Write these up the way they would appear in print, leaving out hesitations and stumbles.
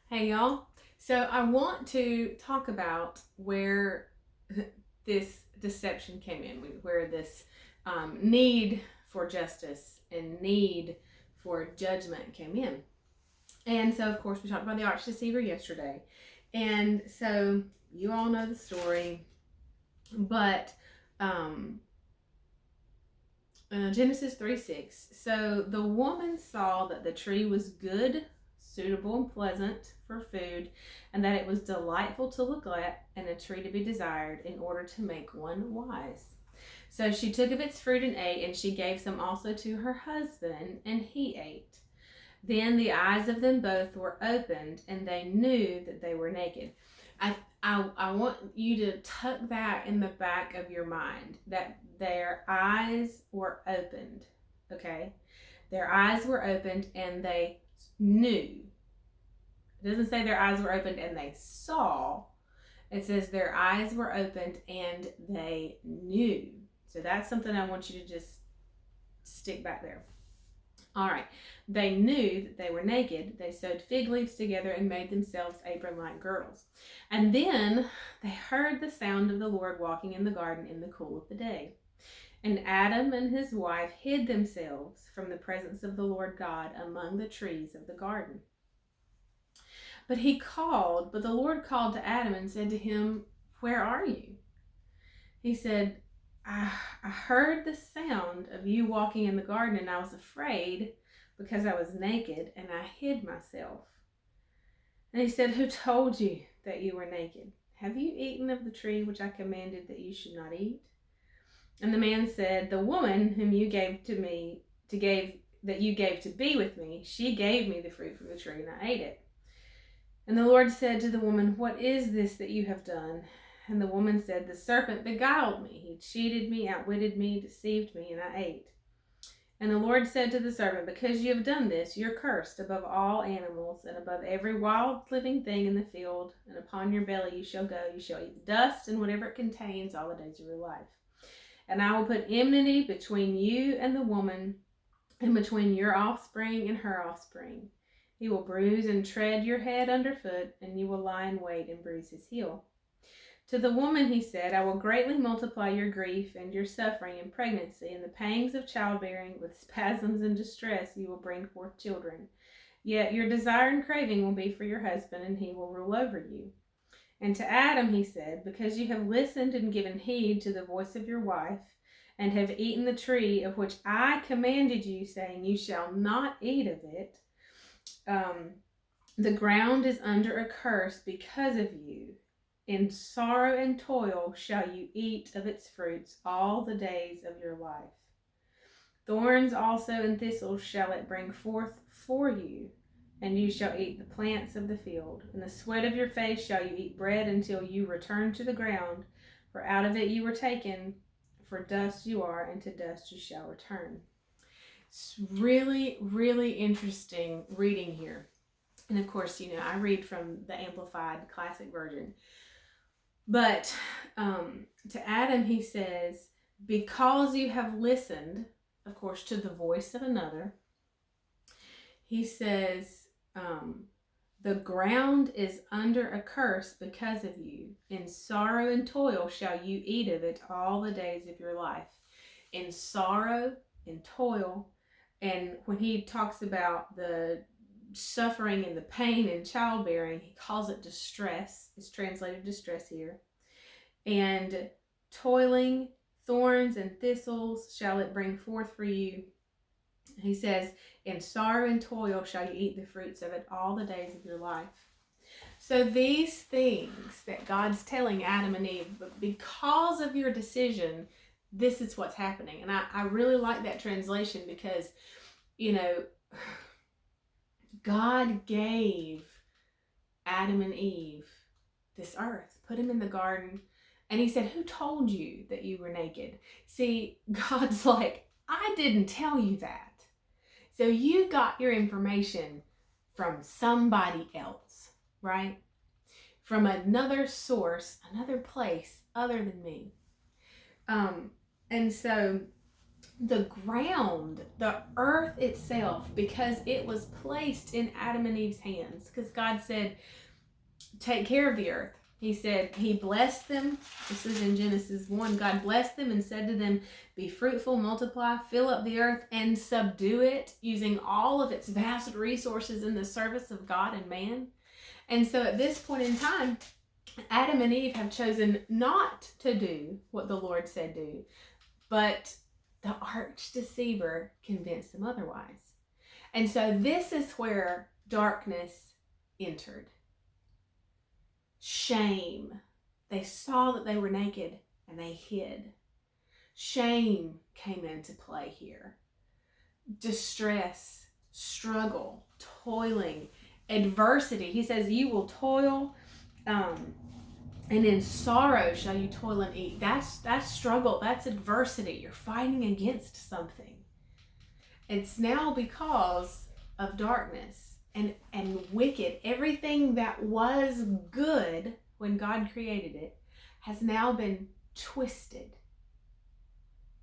Hey y'all. So I want to talk about where this deception came in, where this need for justice and need for judgment came in. And so, of course, we talked about the arch deceiver yesterday. And so you all know the story, but um, Genesis 3:6. So the woman saw that the tree was good, suitable, and pleasant for food, and that it was delightful to look at, and a tree to be desired in order to make one wise. So she took of its fruit and ate, and she gave some also to her husband, and he ate. Then the eyes of them both were opened, and they knew that they were naked. I want you to tuck that in the back of your mind that their eyes were opened. Okay? Their eyes were opened and they knew. It doesn't say their eyes were opened and they saw. It says their eyes were opened and they knew. So that's something I want you to just stick back there. All right. They knew that they were naked. They sewed fig leaves together and made themselves apron like girdles. And then they heard the sound of the Lord walking in the garden in the cool of the day. And Adam and his wife hid themselves from the presence of the Lord God among the trees of the garden. But the Lord called to Adam and said to him, "Where are you?" He said, I heard the sound of you walking in the garden, and I was afraid because I was naked, and I hid myself. And he said, "Who told you that you were naked? Have you eaten of the tree which I commanded that you should not eat?" And the man said, "The woman whom you gave to me to gave that you gave to be with me, she gave me the fruit from the tree, and I ate it." And the Lord said to the woman, "What is this that you have done?" And the woman said, "The serpent beguiled me. He cheated me, outwitted me, deceived me, and I ate." And the Lord said to the serpent, "Because you have done this, you're cursed above all animals and above every wild living thing in the field. And upon your belly you shall go. You shall eat the dust and whatever it contains all the days of your life. And I will put enmity between you and the woman, and between your offspring and her offspring. He will bruise and tread your head underfoot, and you will lie in wait and bruise his heel." To the woman he said, "I will greatly multiply your grief and your suffering in pregnancy, and the pangs of childbearing. With spasms and distress you will bring forth children. Yet your desire and craving will be for your husband, and he will rule over you." And to Adam he said, "Because you have listened and given heed to the voice of your wife, and have eaten the tree of which I commanded you, saying, You shall not eat of it, um, the ground is under a curse because of you. In sorrow and toil shall you eat of its fruits all the days of your life. Thorns also and thistles shall it bring forth for you, and you shall eat the plants of the field. In the sweat of your face shall you eat bread until you return to the ground, for out of it you were taken, for dust you are, and to dust you shall return. It's really, really interesting reading here. And of course, I read from the Amplified Classic Version. But to Adam, he says, "Because you have listened," of course, to the voice of another, he says, "The ground is under a curse because of you. In sorrow and toil shall you eat of it all the days of your life." In sorrow and toil. And when he talks about the suffering and the pain in childbearing, he calls it distress. It's translated distress here. And toiling, thorns and thistles shall it bring forth for you. He says, "In sorrow and toil shall you eat the fruits of it all the days of your life." So these things that God's telling Adam and Eve, but because of your decision, this is what's happening. And I really like that translation because, God gave Adam and Eve this earth, put him in the garden, and he said, "Who told you that you were naked?" See, God's like, "I didn't tell you that. So you got your information from somebody else, right? From another source, another place other than me." And so the ground, the earth itself, because it was placed in Adam and Eve's hands. Because God said, take care of the earth. He said, he blessed them. This is in Genesis 1. God blessed them and said to them, be fruitful, multiply, fill up the earth, and subdue it, using all of its vast resources in the service of God and man. And so at this point in time, Adam and Eve have chosen not to do what the Lord said do, but the arch deceiver convinced them otherwise. And so this is where darkness entered. Shame. They saw that they were naked and they hid. Shame came into play here. Distress, struggle, toiling, adversity. He says, you will toil, and in sorrow shall you toil and eat. That's struggle. That's adversity. You're fighting against something. It's now because of darkness and wicked. Everything that was good when God created it has now been twisted.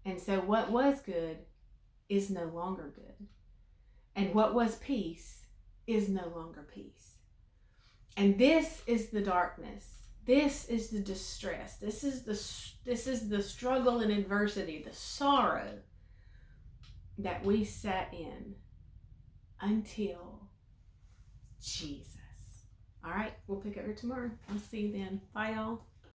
And so what was good is no longer good. And what was peace is no longer peace. And this is the darkness. This is the distress. This is the struggle and adversity, the sorrow that we sat in until Jesus. All right, we'll pick up here tomorrow. I'll see you then. Bye, y'all.